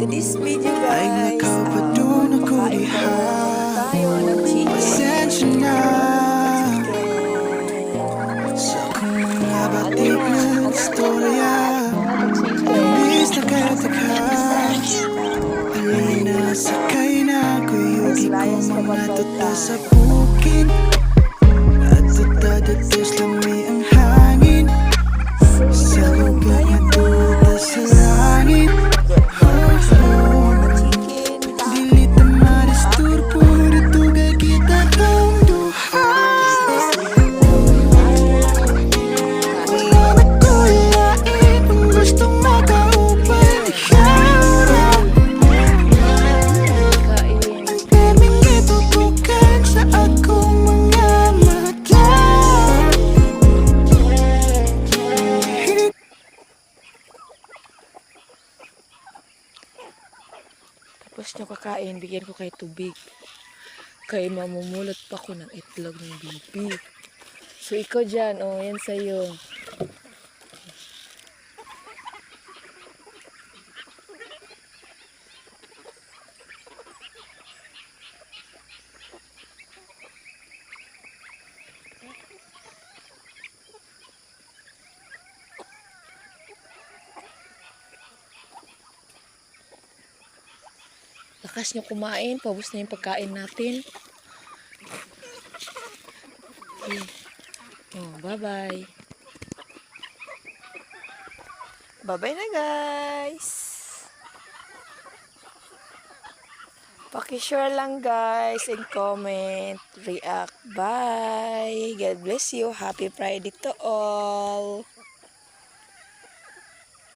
to this video Ay guys. nakapadun ako diha. Tayo ng chicken. Pasensya na sa kung mga batik na istorya. Imbis na kataka, alina sakay na kuyugi ko mga tuta sa bukid. At tuta datos lami ang hangin sa lugar na tuta sa langit. Dili tamaris turpo dito kay kita kang duha. Wala na ko lain kung gustong makaupan ikaw. Ang kaming itutukan sa akong mga mata. Tapos nyo kakain, bigyan ko kayo tubig. Kaya mamumulot pa ko ng itlog ng bibi. So ikaw dyan, oh, yan sa'yo. Lakas nyo kumain, paubos na yung pagkain natin. Okay. Oh, bye-bye. Bye-bye na guys. Paki-share lang guys and comment, react. Bye. God bless you. Happy Friday to all.